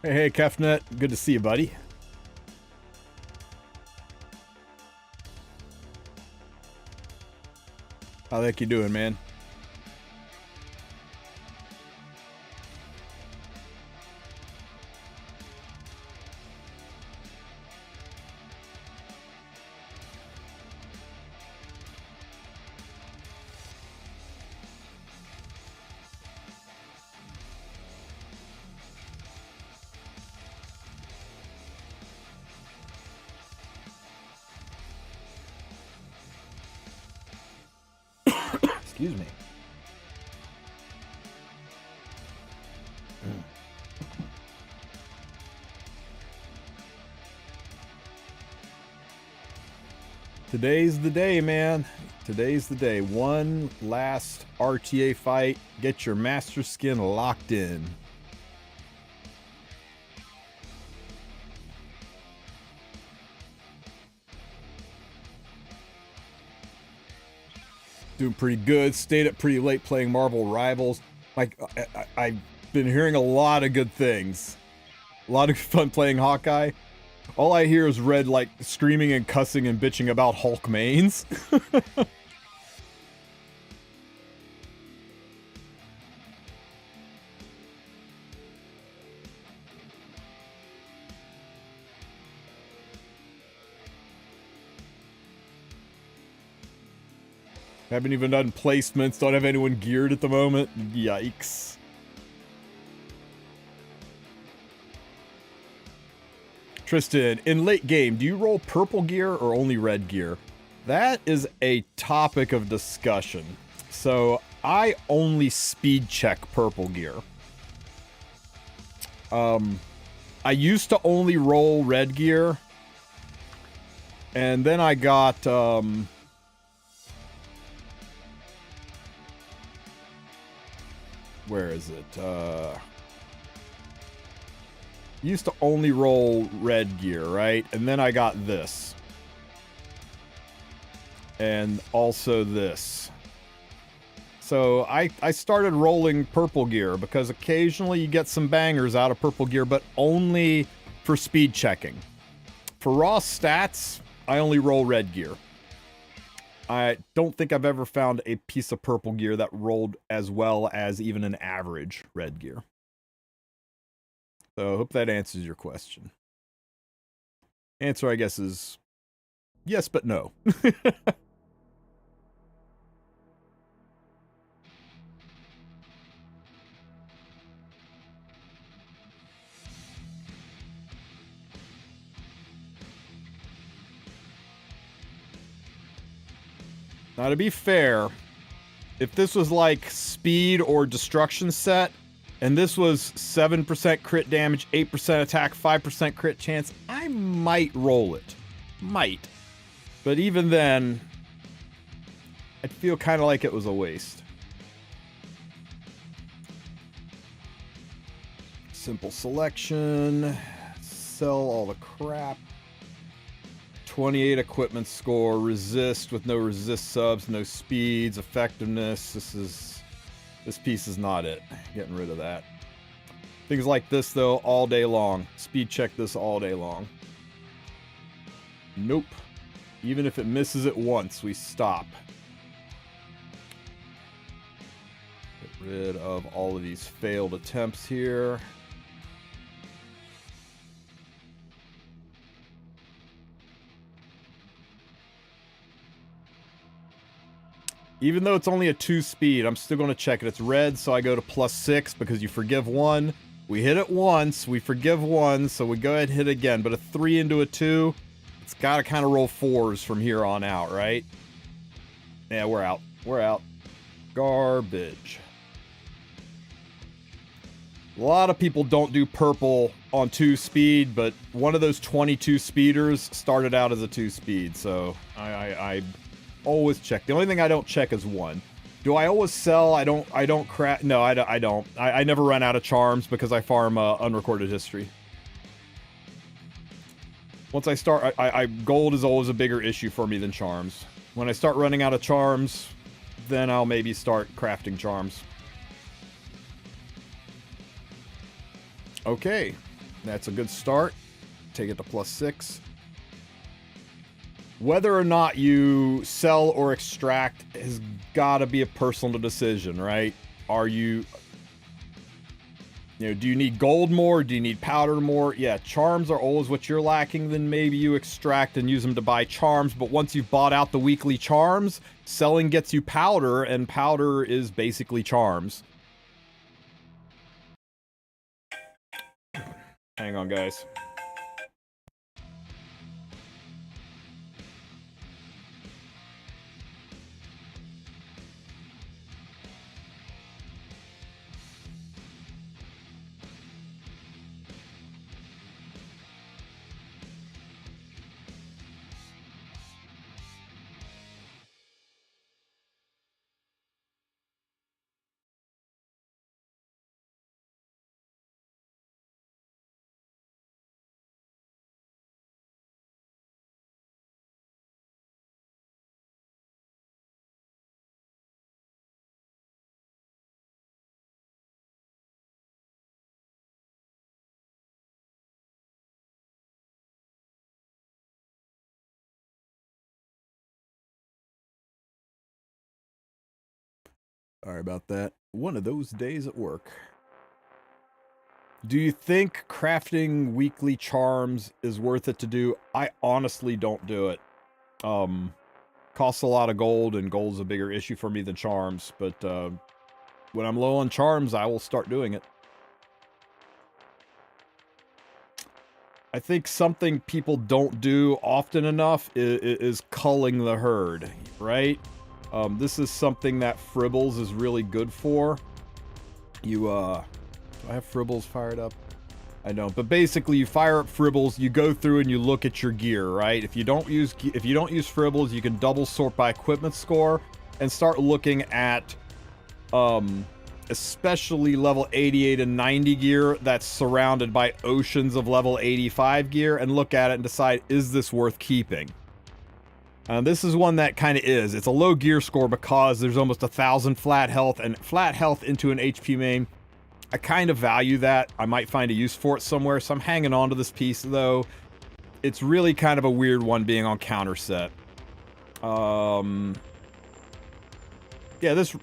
Hey, Kefnet. Good to see you, buddy. How the heck you doing, man? Excuse me. Today's the day, man. Today's the day. One last RTA fight. Get your master skin locked in. Doing pretty good. Stayed up pretty late playing Marvel Rivals. Like, I've been hearing a lot of good things. A lot of fun playing Hawkeye. All I hear is Red, like, screaming and cussing and bitching about Hulk mains. Haven't even done placements, don't have anyone geared at the moment. Yikes. Tristen, in late game, do you roll purple gear or only red gear? That is a topic of discussion. So, I only speed check purple gear. I used to only roll red gear. And then I got, where is it? Used to only roll red gear, right? And then I got this. And also this. So I started rolling purple gear because occasionally you get some bangers out of purple gear, but only for speed checking. For raw stats, I only roll red gear. I don't think I've ever found a piece of purple gear that rolled as well as even an average red gear. So I hope that answers your question. Answer, I guess, is yes, but no. Now, to be fair, if this was like speed or destruction set, and this was 7% crit damage, 8% attack, 5% crit chance, I might roll it. Might. But even then, I'd feel kind of like it was a waste. Simple selection. Sell all the crap. 28 equipment score. Resist with no resist subs, no speeds, effectiveness. This piece is not it. Getting rid of that. Things like this, though, all day long. Speed check this all day long. Nope. Even if it misses it once, we stop. Get rid of all of these failed attempts here. Even though it's only a 2 speed, I'm still going to check it. It's red, so I go to +6 because you forgive 1. We hit it once, we forgive 1, so we go ahead and hit again. But a 3 into a 2, it's got to kind of roll 4s from here on out, right? Yeah, we're out. We're out. Garbage. A lot of people don't do purple on 2 speed, but one of those 22 speeders started out as a 2 speed, so I always check. The only thing I don't check is 1. Do I always sell? I don't crack. No, I don't. I never run out of charms because I farm unrecorded history. Once I start, gold is always a bigger issue for me than charms. When I start running out of charms, then I'll maybe start crafting charms. Okay. That's a good start. Take it to +6. Whether or not you sell or extract has got to be a personal decision, right? Are you, do you need gold more? Do you need powder more? Yeah, charms are always what you're lacking. Then maybe you extract and use them to buy charms. But once you've bought out the weekly charms, selling gets you powder, and powder is basically charms. Hang on, guys. Sorry about that. One of those days at work. Do you think crafting weekly charms is worth it to do? I honestly don't do it. Costs a lot of gold, and gold's a bigger issue for me than charms, but when I'm low on charms, I will start doing it. I think something people don't do often enough is culling the herd, right? This is something that Fribbles is really good for. You, do I have Fribbles fired up? I don't, but basically you fire up Fribbles, you go through and you look at your gear, right? If you don't use Fribbles, you can double sort by equipment score and start looking at, especially level 88 and 90 gear that's surrounded by oceans of level 85 gear, and look at it and decide, is this worth keeping? This is one that kind of is. It's a low gear score because there's almost 1,000 flat health, and flat health into an HP main. I kind of value that. I might find a use for it somewhere, so I'm hanging on to this piece, though. It's really kind of a weird one being on counter set. Yeah, this,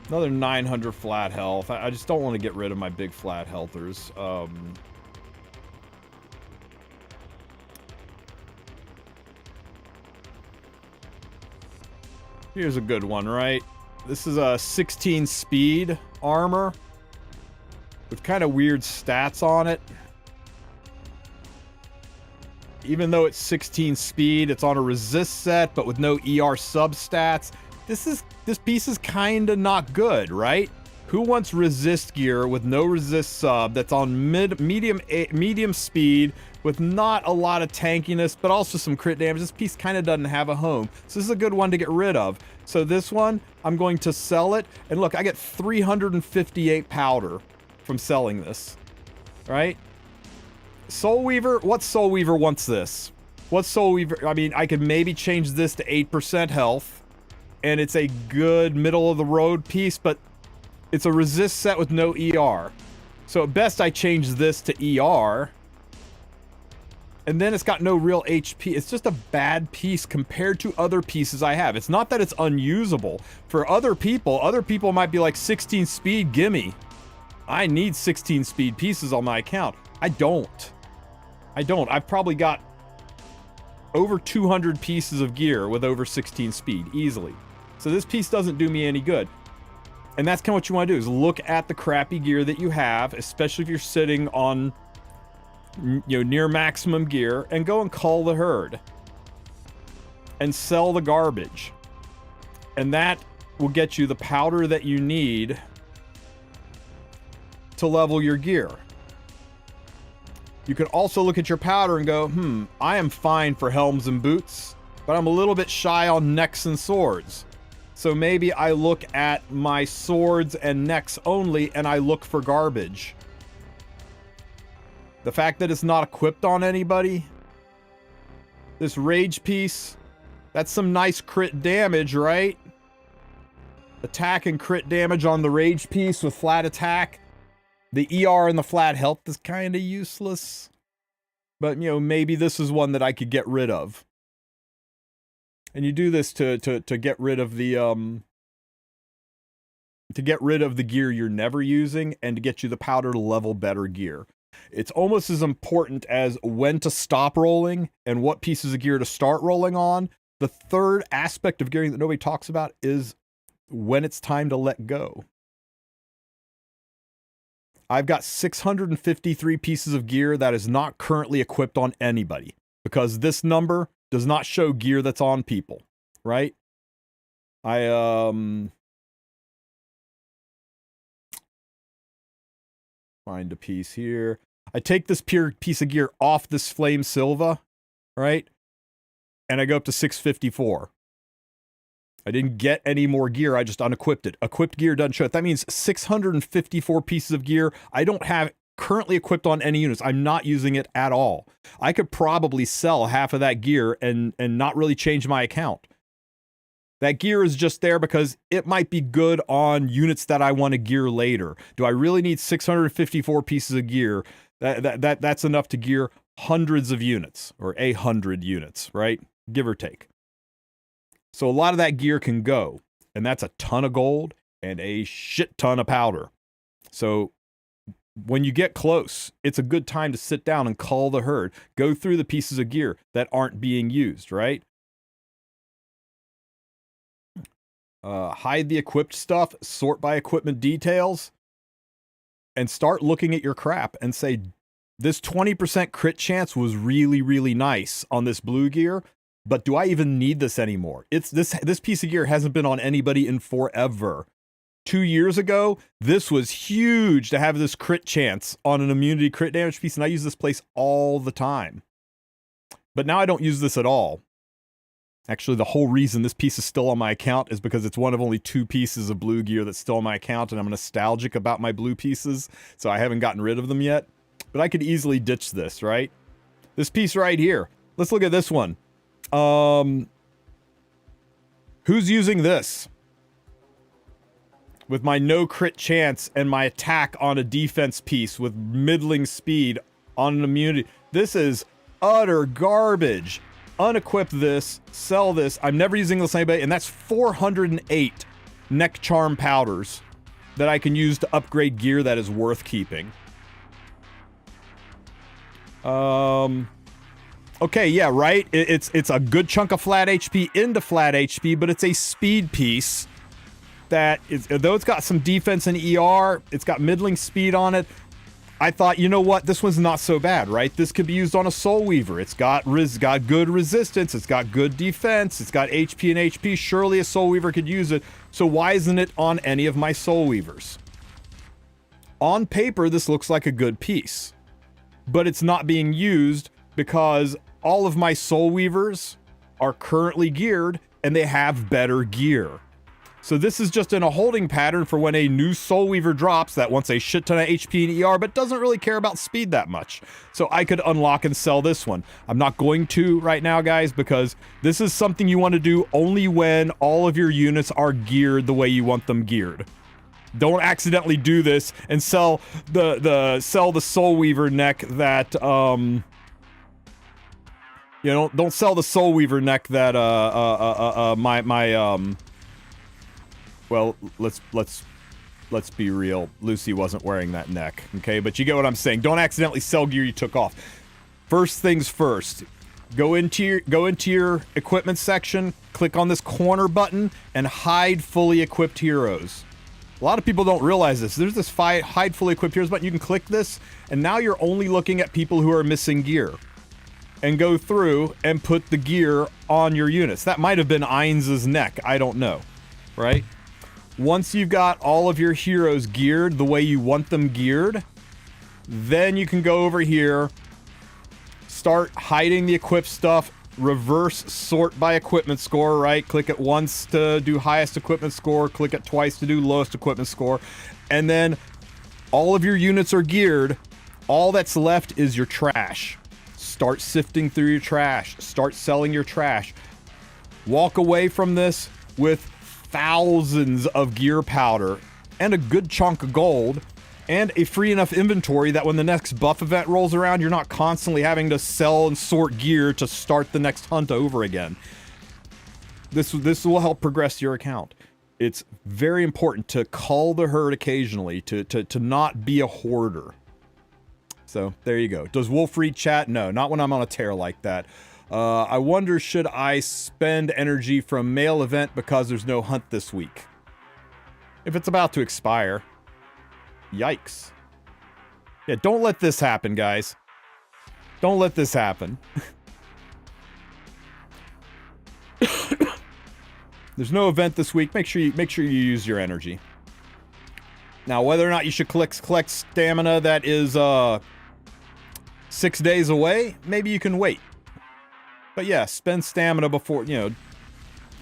another 900 flat health. I just don't want to get rid of my big flat healthers. Here's a good one, right? This is a 16 speed armor with kind of weird stats on it. Even though it's 16 speed, it's on a resist set, but with no ER substats. This piece is kind of not good, right? Who wants resist gear with no resist sub that's on medium speed with not a lot of tankiness, but also some crit damage? This piece kind of doesn't have a home. So this is a good one to get rid of. So this one, I'm going to sell it. And look, I get 358 powder from selling this, right? Soul Weaver, what Soul Weaver wants this? What Soul Weaver, I mean, I could maybe change this to 8% health, and it's a good middle of the road piece, but it's a resist set with no ER. So at best I change this to ER. And then it's got no real HP. It's just a bad piece compared to other pieces I have. It's not that it's unusable. For other people might be like 16 speed, gimme. I need 16 speed pieces on my account. I don't. I've probably got over 200 pieces of gear with over 16 speed, easily. So this piece doesn't do me any good. And that's kind of what you want to do, is look at the crappy gear that you have, especially if you're sitting on, near maximum gear, and go and cull the herd. And sell the garbage. And that will get you the powder that you need to level your gear. You can also look at your powder and go, I am fine for helms and boots, but I'm a little bit shy on necks and swords. So maybe I look at my swords and necks only, and I look for garbage. The fact that it's not equipped on anybody. This rage piece, that's some nice crit damage, right? Attack and crit damage on the rage piece with flat attack. The ER and the flat health is kind of useless. But, you know, maybe this is one that I could get rid of. And you do this to get rid of the gear you're never using and to get you the powder to level better gear. It's almost as important as when to stop rolling and what pieces of gear to start rolling on. The third aspect of gearing that nobody talks about is when it's time to let go. I've got 653 pieces of gear that is not currently equipped on anybody because this number does not show gear that's on people, right? Find a piece here. I take this piece of gear off this Flame Silva, right? And I go up to 654. I didn't get any more gear. I just unequipped it. Equipped gear doesn't show it. That means 654 pieces of gear I don't have currently equipped on any units. I'm not using it at all. I could probably sell half of that gear and not really change my account. That gear is just there because it might be good on units that I want to gear later. Do I really need 654 pieces of gear? That's enough to gear hundreds of units or 100 units, right? Give or take. So a lot of that gear can go, and that's a ton of gold and a shit ton of powder. So when you get close, it's a good time to sit down and cull the herd. Go through the pieces of gear that aren't being used, right? Hide the equipped stuff, sort by equipment details, and start looking at your crap and say, this 20% crit chance was really, really nice on this blue gear. But do I even need this anymore? This piece of gear hasn't been on anybody in forever. 2 years ago, this was huge to have this crit chance on an immunity crit damage piece, and I use this place all the time. But now I don't use this at all. Actually, the whole reason this piece is still on my account is because it's one of only 2 pieces of blue gear that's still on my account, and I'm nostalgic about my blue pieces, so I haven't gotten rid of them yet. But I could easily ditch this, right? This piece right here. Let's look at this one. Who's using this? With my no crit chance and my attack on a defense piece with middling speed on an immunity. This is utter garbage. Unequip this, sell this. I'm never using this on anybody, and that's 408 neck charm powders that I can use to upgrade gear that is worth keeping. Okay, yeah, right? It's a good chunk of flat HP into flat HP, but it's a speed piece that is, though it's got some defense and ER, it's got middling speed on it. I thought, you know what? This one's not so bad, right? This could be used on a Soul Weaver. It's got good resistance. It's got good defense. It's got HP and HP. Surely a Soul Weaver could use it. So why isn't it on any of my Soul Weavers? On paper, this looks like a good piece, but it's not being used because all of my Soul Weavers are currently geared and they have better gear. So this is just in a holding pattern for when a new Soul Weaver drops that wants a shit ton of HP and ER, but doesn't really care about speed that much. So I could unlock and sell this one. I'm not going to right now, guys, because this is something you want to do only when all of your units are geared the way you want them geared. Don't accidentally do this and sell the Soul Weaver neck that you know, don't sell the Soul Weaver neck that well, let's be real. Lucy wasn't wearing that neck, okay? But you get what I'm saying. Don't accidentally sell gear you took off. First things first. Go into your equipment section, click on this corner button, and hide fully equipped heroes. A lot of people don't realize this. There's this hide fully equipped heroes button. You can click this, and now you're only looking at people who are missing gear. And go through and put the gear on your units. That might have been Ainz's neck. I don't know, right? Once you've got all of your heroes geared the way you want them geared, then you can go over here, start hiding the equipped stuff, reverse sort by equipment score, right? Click it once to do highest equipment score, click it twice to do lowest equipment score, and then all of your units are geared. All that's left is your trash. Start sifting through your trash. Start selling your trash. Walk away from this with thousands of gear powder and a good chunk of gold, and a free enough inventory that when the next buff event rolls around, you're not constantly having to sell and sort gear to start the next hunt over again. This will help progress your account. It's very important to cull the herd occasionally, to not be a hoarder. So, there you go. Does Wulf read chat? No, not when I'm on a tear like that. I wonder, should I spend energy from mail event because there's no hunt this week? If it's about to expire. Yikes. Yeah, don't let this happen, guys. Don't let this happen. There's no event this week. Make sure you use your energy. Now, whether or not you should collect stamina that is 6 days away, maybe you can wait. But yeah, spend stamina before, you know,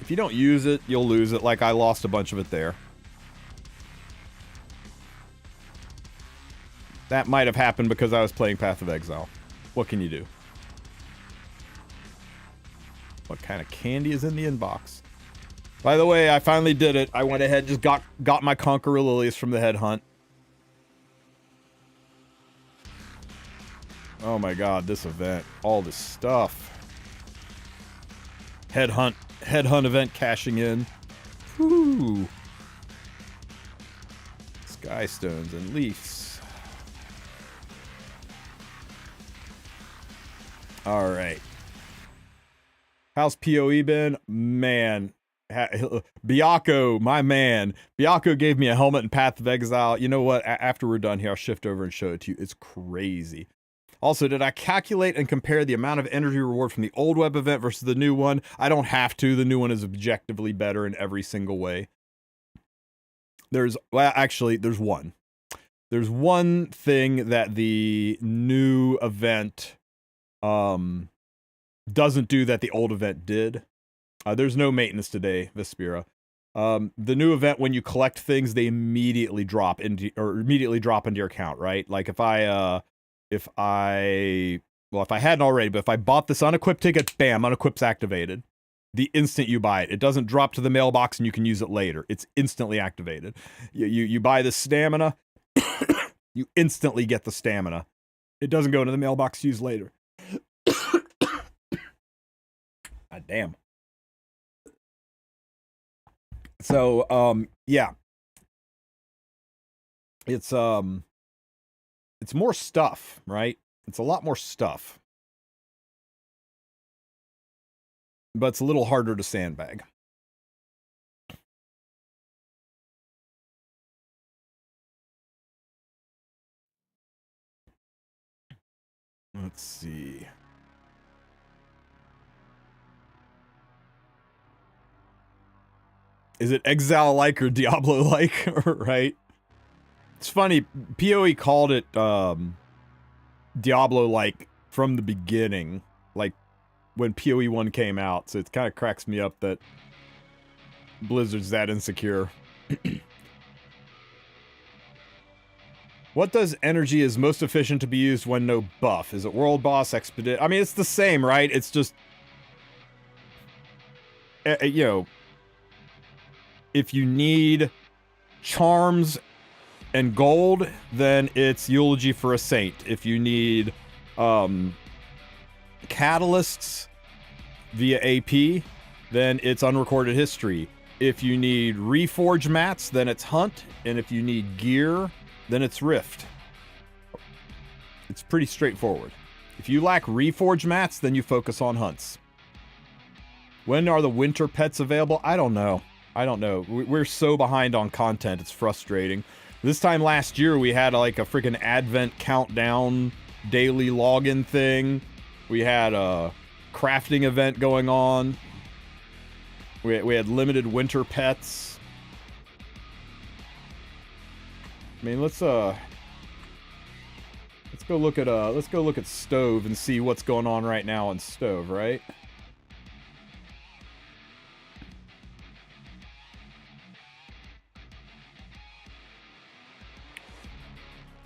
if you don't use it, you'll lose it, like I lost a bunch of it there. That might have happened because I was playing Path of Exile. What can you do? What kind of candy is in the inbox? By the way, I finally did it. I went ahead and just got my Conqueror Lilies from the headhunt. Oh my god, this event. All this stuff. Headhunt event cashing in. Whoo. Sky stones and leaves. Alright. How's PoE been? Man. Biako, my man. Biako gave me a helmet in Path of Exile. You know what? After we're done here, I'll shift over and show it to you. It's crazy. Also, did I calculate and compare the amount of energy reward from the old web event versus the new one? I don't have to. The new one is objectively better in every single way. Well, actually, there's one. There's one thing that the new event doesn't do that the old event did. There's no maintenance today, Vespera. The new event, when you collect things, they immediately drop into your account, right? Like if I hadn't already, but if I bought this unequipped ticket, bam, unequip's activated. The instant you buy it. It doesn't drop to the mailbox and you can use it later. It's instantly activated. You buy the stamina, you instantly get the stamina. It doesn't go into the mailbox to use later. God damn. So, yeah. It's more stuff, right? It's a lot more stuff. But it's a little harder to sandbag. Let's see. Is it Exile-like or Diablo-like? Right? It's funny, PoE called it Diablo-like from the beginning, like when PoE 1 came out, so it kind of cracks me up that Blizzard's that insecure. What does energy is most efficient to be used when no buff? Is it World Boss, Expedite? I mean, it's the same, right? It's just, you know, if you need charms and gold, then it's Eulogy for a Saint. If you need catalysts via AP, then it's Unrecorded History. If you need Reforge mats, then it's Hunt. And if you need gear, then it's Rift. It's pretty straightforward. If you lack Reforge mats, then you focus on hunts. When are the winter pets available? I don't know. We're so behind on content, it's frustrating. This time last year, we had like a freaking Advent countdown daily login thing. We had a crafting event going on. We had limited winter pets. I mean, let's go look at Stove and see what's going on right now on Stove, right?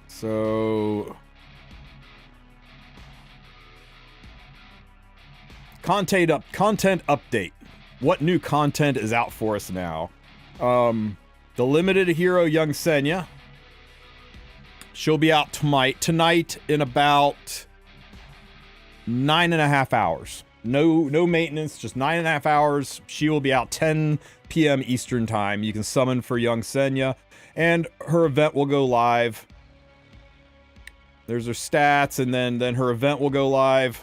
So content update. What new content is out for us now? The limited hero Young Senya. She'll be out tonight in about 9.5 hours. No maintenance, just 9.5 hours. She will be out 10 p.m. Eastern time. You can summon for young Senya, and her event will go live. There's her stats, and then her event will go live.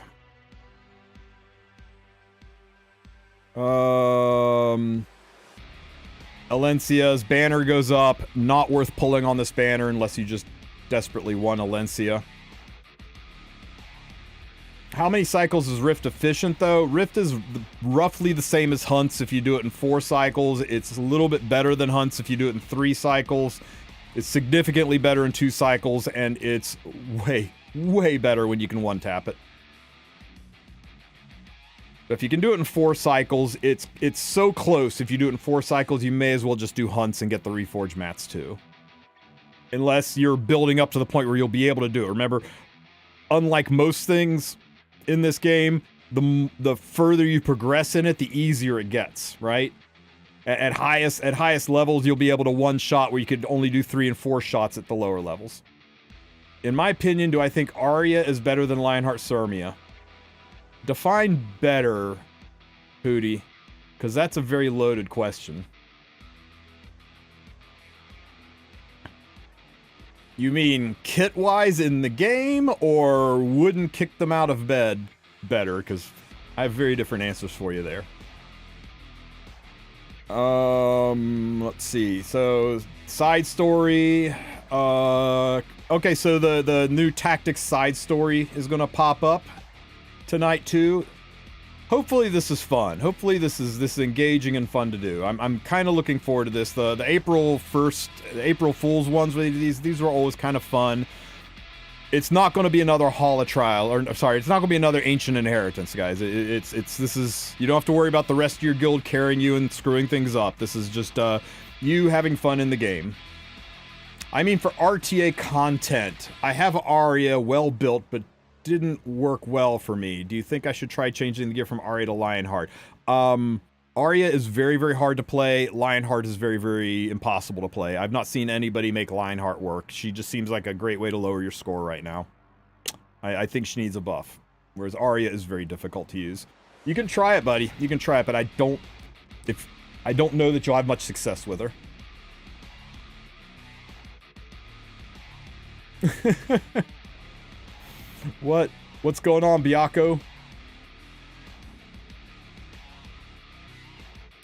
Alencia's banner goes up. Not worth pulling on this banner unless you just desperately want Alencia. How many cycles is Rift efficient, though? Rift is roughly the same as Hunts if you do it in 4 cycles. It's a little bit better than Hunts if you do it in 3 cycles. It's significantly better in 2 cycles, and it's way better when you can one-tap it. But if you can do it in 4 cycles, it's so close. If you do it in 4 cycles, you may as well just do Hunts and get the Reforge mats, too. Unless you're building up to the point where you'll be able to do it. Remember, unlike most things in this game, the further you progress in it, the easier it gets, right? At highest levels, you'll be able to one-shot where you could only do 3 and 4 shots at the lower levels. In my opinion, do I think Arya is better than Lionheart Sirmia? Define better, Hootie, because that's a very loaded question. You mean kit-wise in the game, or wouldn't kick them out of bed better? Because I have very different answers for you there. Let's see. So, side story. Okay, so the new tactics side story is going to pop up tonight too. Hopefully this is fun. Hopefully this is engaging and fun to do. I'm kind of looking forward to this. The April Fool's ones, these were always kind of fun. It's not going to be another Hall of Trial, or sorry, it's not going to be another Ancient Inheritance, guys. This is, you don't have to worry about the rest of your guild carrying you and screwing things up. This is just you having fun in the game. I mean, for RTA content, I have Arya well built, but didn't work well for me. Do you think I should try changing the gear from Arya to Lionheart? Arya is very hard to play. Lionheart is very impossible to play. I've not seen anybody make Lionheart work. She just seems like a great way to lower your score right now. I think she needs a buff, whereas Arya is very difficult to use. You can try it, buddy. You can try it, but I don't know that you'll have much success with her. What's going on, Biako?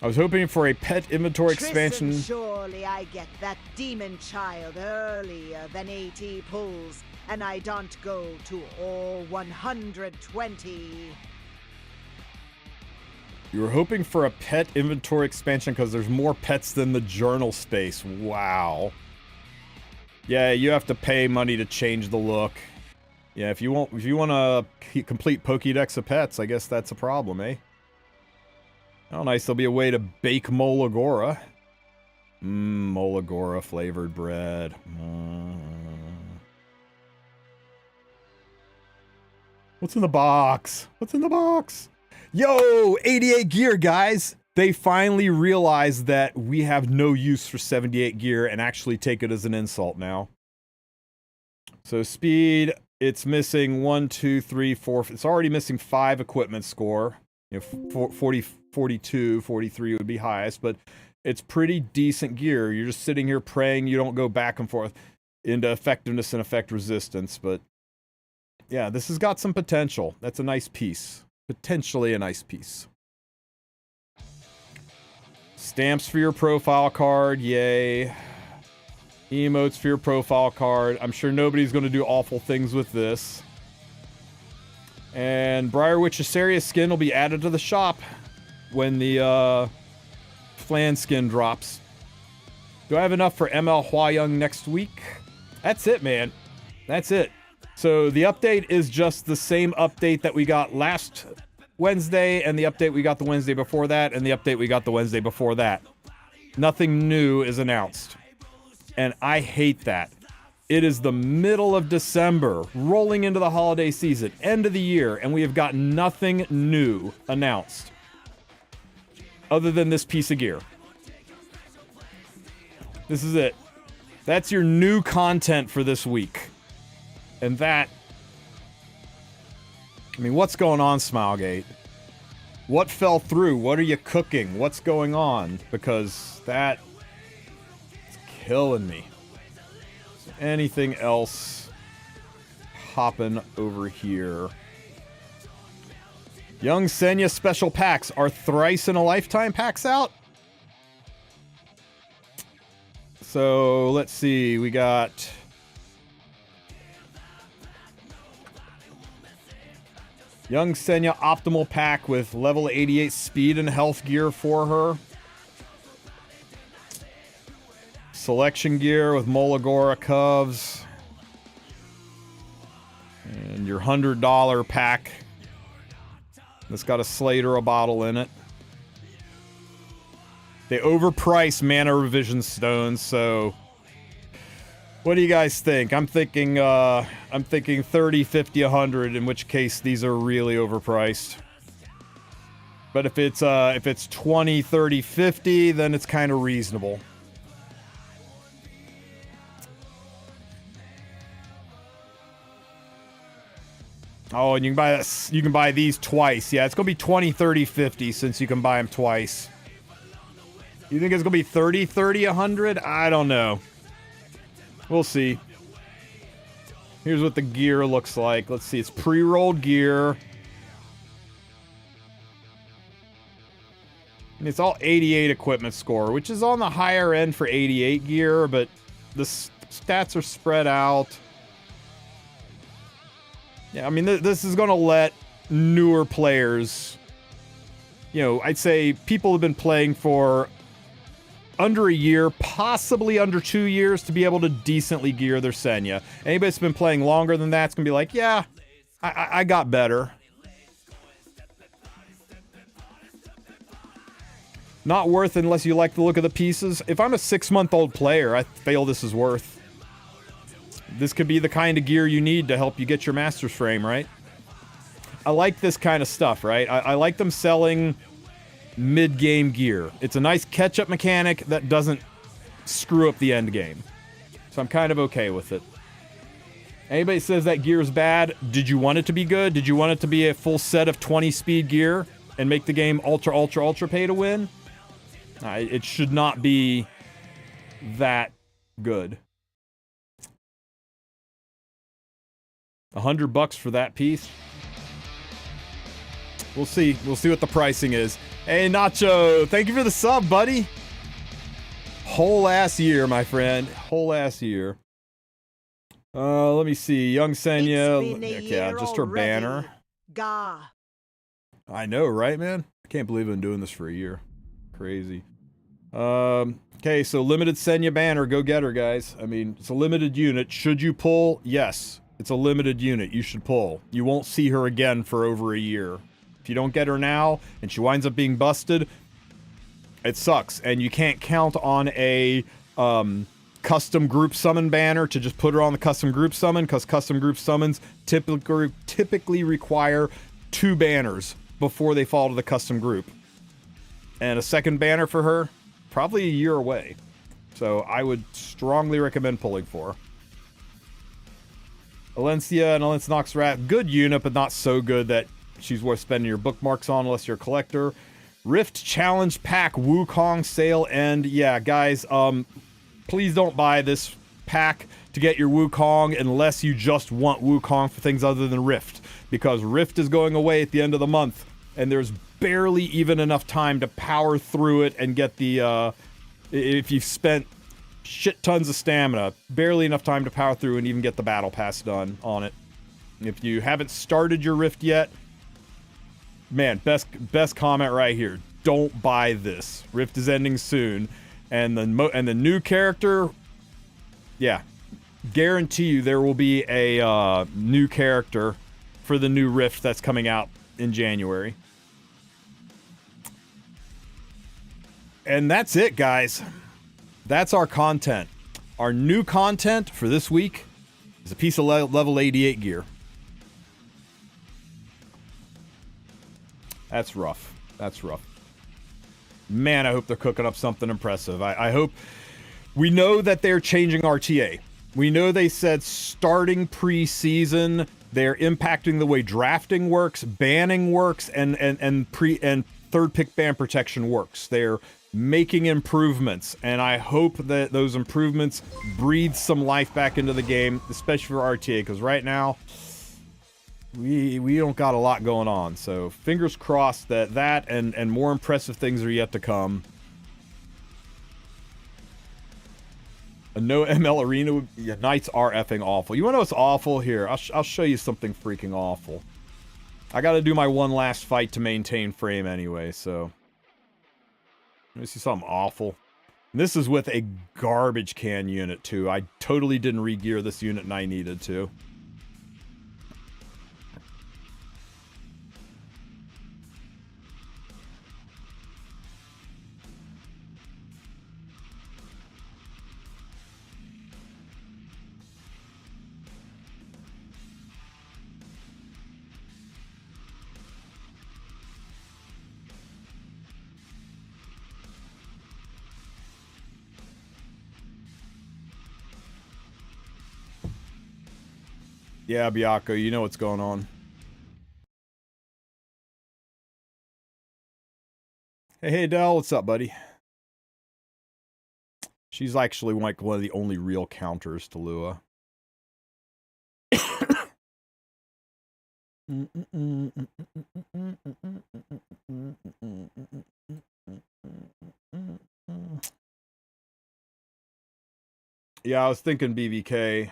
I was hoping for a pet inventory expansion. Surely I get that demon child earlier than AT pulls, and I don't go to all 120. You were hoping for a pet inventory expansion because there's more pets than the journal space. Wow. Yeah, you have to pay money to change the look. Yeah, if you want a complete Pokédex of pets, I guess that's a problem, eh? Oh, nice. There'll be a way to bake Molagora. Molagora flavored bread. What's in the box? What's in the box? Yo, 88 gear, guys. They finally realized that we have no use for 78 gear and actually take it as an insult now. So speed, it's missing 1, 2, 3, 4. It's already missing 5 equipment score. You know, 40, 42, 43 would be highest, but it's pretty decent gear. You're just sitting here praying you don't go back and forth into effectiveness and effect resistance, but yeah, this has got some potential. That's a nice piece. Potentially a nice piece. Stamps for your profile card, yay. Emotes for your profile card. I'm sure nobody's going to do awful things with this. And Briarwitch Asaria skin will be added to the shop when the Flan skin drops. Do I have enough for ML Hua-Young next week? That's it, man. That's it. So the update is just the same update that we got last Wednesday, and the update we got the Wednesday before that, and the update we got the Wednesday before that. Nothing new is announced. And I hate that. It is the middle of December, rolling into the holiday season, end of the year, and we have got nothing new announced. Other than this piece of gear. This is it. That's your new content for this week. And that... I mean, what's going on, Smilegate? What fell through? What are you cooking? What's going on? Because that is killing me. So anything else hopping over here? Young Senya special packs are thrice in a lifetime packs out. So let's see. We got Young Senya optimal pack with level 88 speed and health gear for her. Selection gear with Molagora Cubs. And your $100 pack. That's got a slate or a bottle in it. They overprice mana revision stones, so what do you guys think? I'm thinking 30, 50, 100, in which case these are really overpriced. But if it's 20, 30, 50, then it's kind of reasonable. Oh, and you can buy these twice. Yeah, it's going to be 20, 30, 50 since you can buy them twice. You think it's going to be 30, 30, 100? I don't know. We'll see. Here's what the gear looks like. Let's see. It's pre-rolled gear. And it's all 88 equipment score, which is on the higher end for 88 gear, but the stats are spread out. Yeah, I mean, this is going to let newer players, you know, I'd say people have been playing for under a year, possibly under 2 years, to be able to decently gear their Senya. Anybody that's been playing longer than that's going to be like, yeah, I got better. Not worth unless you like the look of the pieces. If I'm a 6-month-old player, I feel this is worth. This could be the kind of gear you need to help you get your Master's Frame, right? I like this kind of stuff, right? I like them selling mid-game gear. It's a nice catch-up mechanic that doesn't screw up the end game. So I'm kind of okay with it. Anybody says that gear is bad, did you want it to be good? Did you want it to be a full set of 20 speed gear and make the game ultra, ultra, ultra pay to win? It should not be that good. $100 for that piece. We'll see. We'll see what the pricing is. Hey, Nacho, thank you for the sub, buddy. Whole ass year, my friend. Whole ass year. Let me see. Young Senya. Yeah, just her banner. Gah. I know, right, man? I can't believe I've been doing this for a year. Crazy. Okay, so limited Senya banner. Go get her, guys. I mean, it's a limited unit. Should you pull? Yes. It's a limited unit. You should pull. You won't see her again for over a year. If you don't get her now, and she winds up being busted, it sucks. And you can't count on a custom group summon banner to just put her on the custom group summon, because custom group summons typically require 2 banners before they fall to the custom group. And a second banner for her, probably a year away. So I would strongly recommend pulling for her. Alencia and Alence Noxrat, good unit, but not so good that she's worth spending your bookmarks on unless you're a collector. Rift Challenge Pack Wukong sale end. Yeah, guys, please don't buy this pack to get your Wukong unless you just want Wukong for things other than Rift, because Rift is going away at the end of the month, and there's barely even enough time to power through it and get the, if you've spent shit tons of stamina, barely enough time to power through and even get the battle pass done on it. If you haven't started your Rift yet, man, best comment right here. Don't buy this. Rift is ending soon, and the new character, yeah, guarantee you there will be a new character for the new Rift that's coming out in January. And that's it, guys. That's our content. Our new content for this week is a piece of level 88 gear. That's rough. That's rough. Man, I hope they're cooking up something impressive. I hope We know that they're changing RTA. We know they said starting pre-season, they're impacting the way drafting works, banning works, and third pick ban protection works. They're making improvements, and I hope that those improvements breathe some life back into the game, especially for RTA, because right now we don't got a lot going on. So fingers crossed that and more impressive things are yet to come. A no ML arena, yeah, Knights are effing awful. You want to know what's awful? Here, I'll show you something freaking awful. I got to do my one last fight to maintain frame anyway, so. Let me see something awful. And this is with a garbage can unit, too. I totally didn't re-gear this unit and I needed to. Yeah, Baka, you know what's going on. Hey, Dell, what's up, buddy? She's actually like one of the only real counters to Lua. Yeah, I was thinking BBK.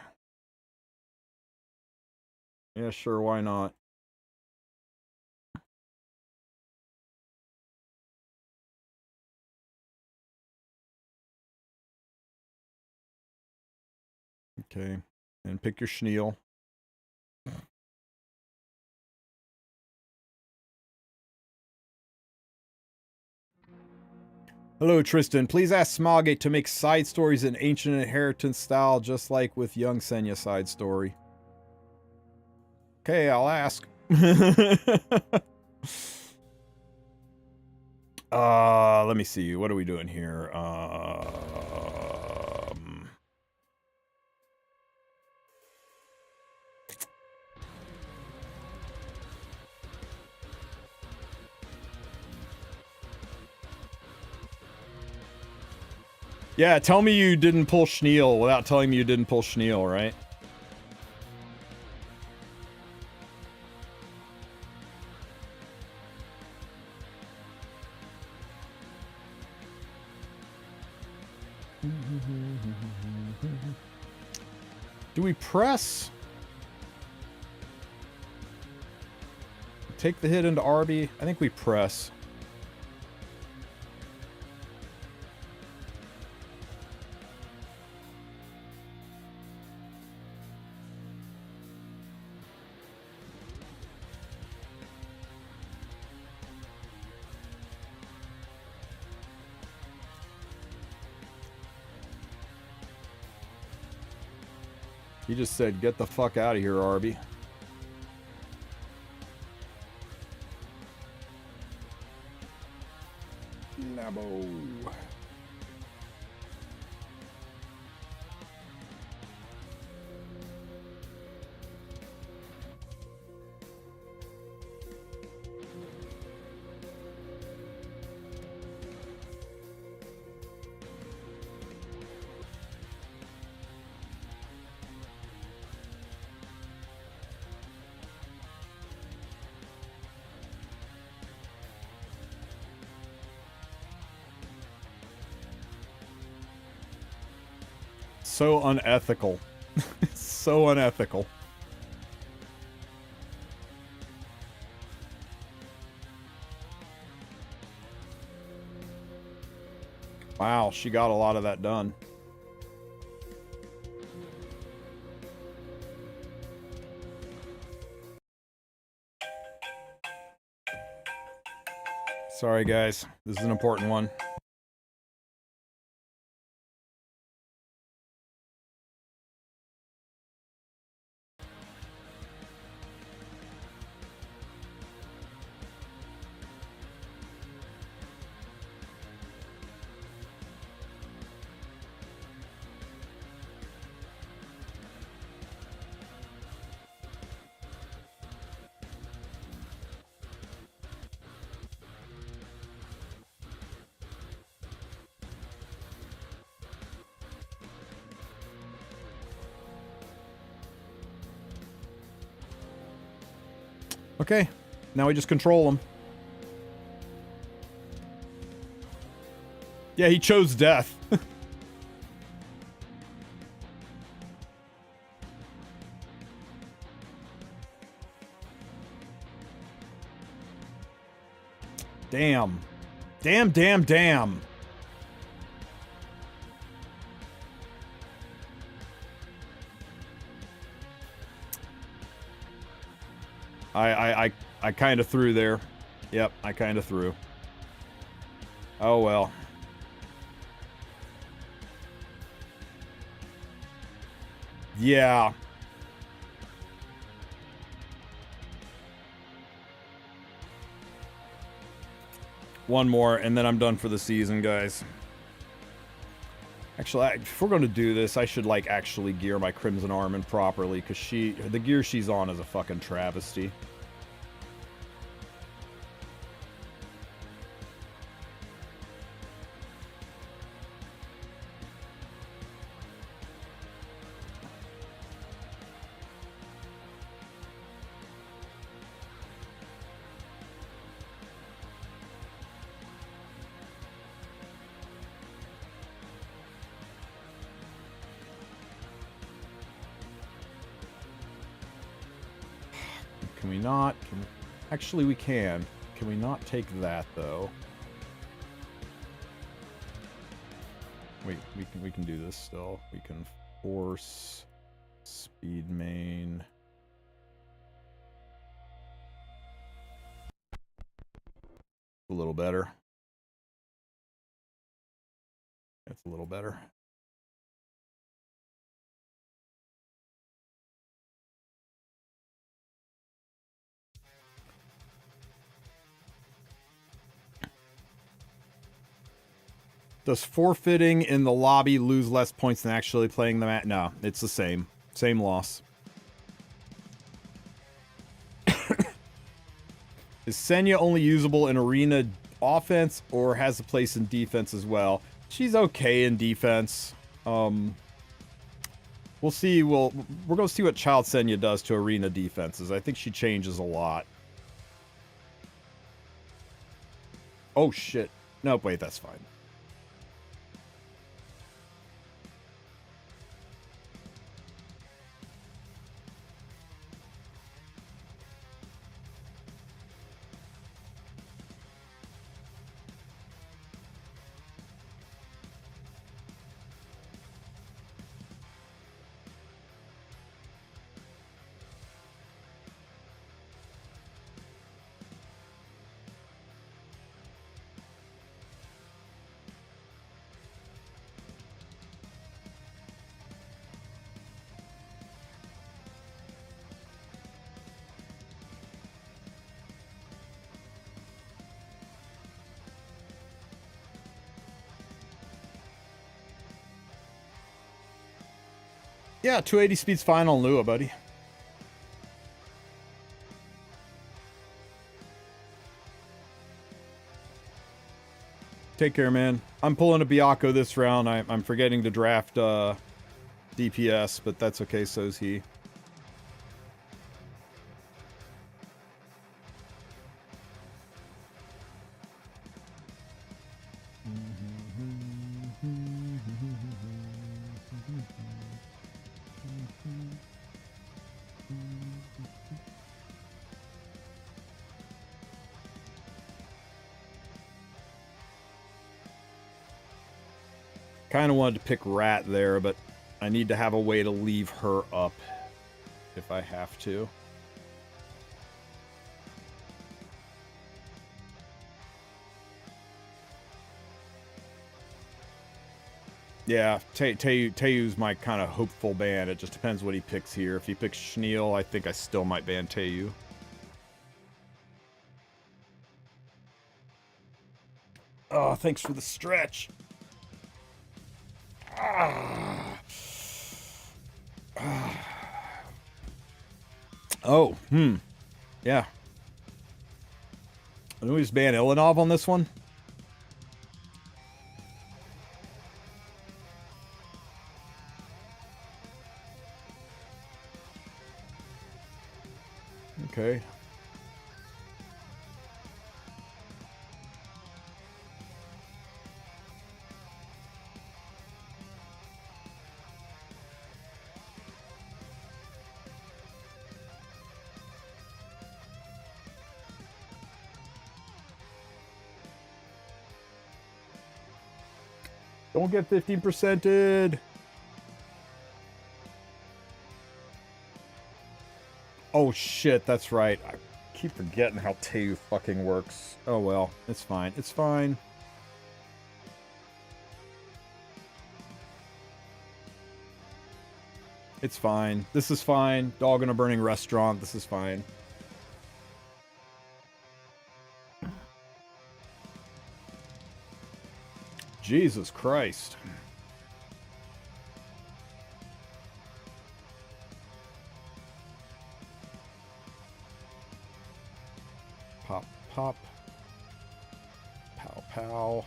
Yeah, sure, why not? Okay, and pick your Schneal. Hello, Tristen. Please ask Smallgate to make side stories in Ancient Inheritance style, just like with Young Senya side story. Okay, I'll ask. Let me see. What are we doing here? Yeah, tell me you didn't pull Schneal without telling me you didn't pull Schneal, right? Do we press? Take the hit into Arby? I think we press. He just said, get the fuck out of here, Arby. Nabo. So unethical. So unethical. Wow, she got a lot of that done. Sorry, guys. This is an important one. Okay, now we just control him. Yeah, he chose death. Damn. Damn, damn, damn. I kind of threw there. Yep, I kind of threw. Oh well. Yeah. One more, and then I'm done for the season, guys. Actually, if we're going to do this, I should, like, actually gear my Crimson Armand properly, because the gear she's on is a fucking travesty. Can we not? Actually, we can. Can we not take that, though? Wait, we can do this still. We can force speed main. A little better. That's a little better. Does forfeiting in the lobby lose less points than actually playing the match? No, it's the same. Same loss. Is Senya only usable in arena offense or has a place in defense as well? She's okay in defense. We'll see. We're going to see what Child Senya does to arena defenses. I think she changes a lot. Oh, shit. No, wait, that's fine. Yeah, 280 speed's fine on Lua, buddy. Take care, man. I'm pulling a Byakko this round. I'm forgetting to draft DPS, but that's okay, so's he. Kind of wanted to pick Rat there, but I need to have a way to leave her up if I have to. Yeah, Teyu's my kind of hopeful ban. It just depends what he picks here. If he picks Schneel, I think I still might ban Teyu. Oh, thanks for the stretch. Oh, yeah. Can we just ban Ilanov on this one? Okay. Don't get 15%ed. Oh shit, that's right. I keep forgetting how TAU fucking works. Oh well, it's fine. It's fine. It's fine. This is fine. Dog in a burning restaurant. This is fine. Jesus Christ. Pop, pop. Pow, pow.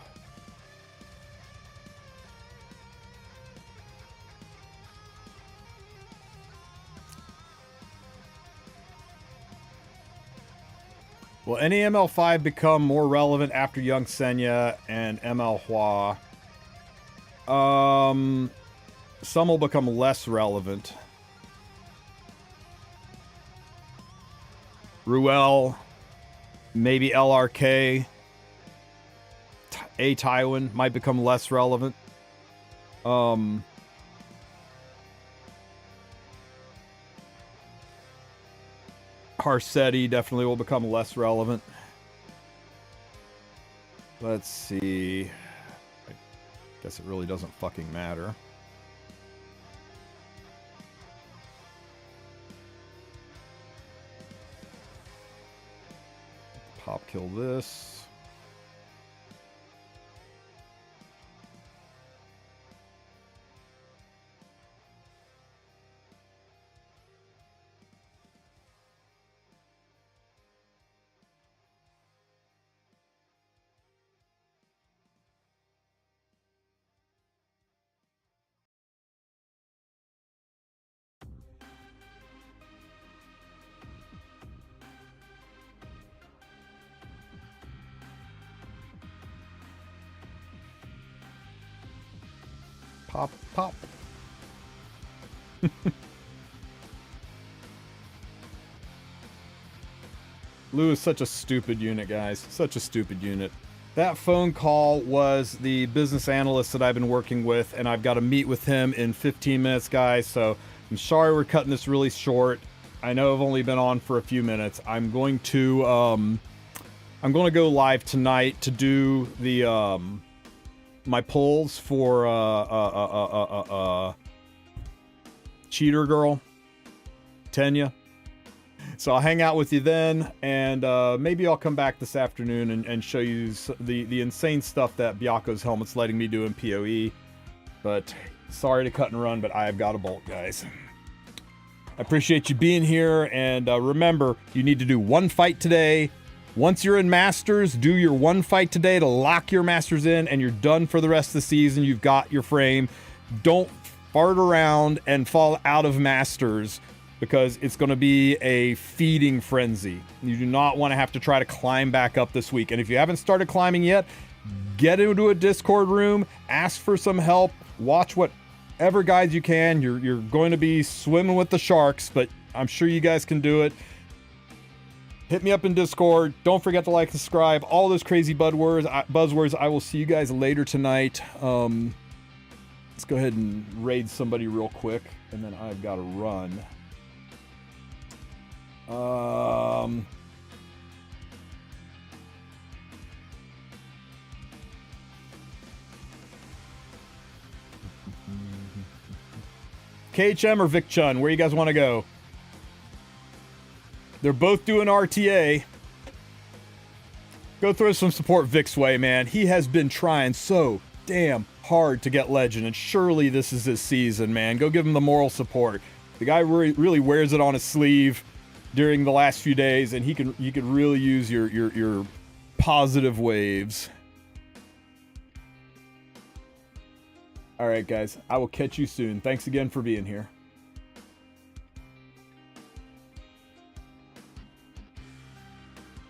Will any ML5 become more relevant after Young Senya and ML Hua? Some will become less relevant. Ruel, maybe LRK, A Tywin might become less relevant. Harsetti definitely will become less relevant. Let's see. I guess it really doesn't fucking matter. Pop kill this. Pop, pop. Lou is such a stupid unit, guys. Such a stupid unit. That phone call was the business analyst that I've been working with, and I've got to meet with him in 15 minutes, guys. So I'm sorry we're cutting this really short. I know I've only been on for a few minutes. I'm going to go live tonight to do the my polls for Cheater Girl, Tenya. So I'll hang out with you then, and maybe I'll come back this afternoon and show you the insane stuff that Byako's helmet's letting me do in PoE. But sorry to cut and run, but I've got to bolt, guys. I appreciate you being here, and remember, you need to do one fight today. Once you're in Masters, do your one fight today to lock your Masters in, and you're done for the rest of the season. You've got your frame. Don't fart around and fall out of Masters, because it's going to be a feeding frenzy. You do not want to have to try to climb back up this week. And if you haven't started climbing yet, get into a Discord room, ask for some help, watch whatever guides you can. You're going to be swimming with the sharks, but I'm sure you guys can do it. Hit me up in Discord. Don't forget to like, subscribe, all those crazy buzzwords. I will see you guys later tonight. Let's go ahead and raid somebody real quick, and then I've got to run. KHM or Vic Chun, where you guys want to go? They're both doing RTA. Go throw some support Vic's way, man. He has been trying so damn hard to get Legend, and surely this is his season, man. Go give him the moral support. The guy really wears it on his sleeve during the last few days, and he could really use your positive waves. All right, guys. I will catch you soon. Thanks again for being here.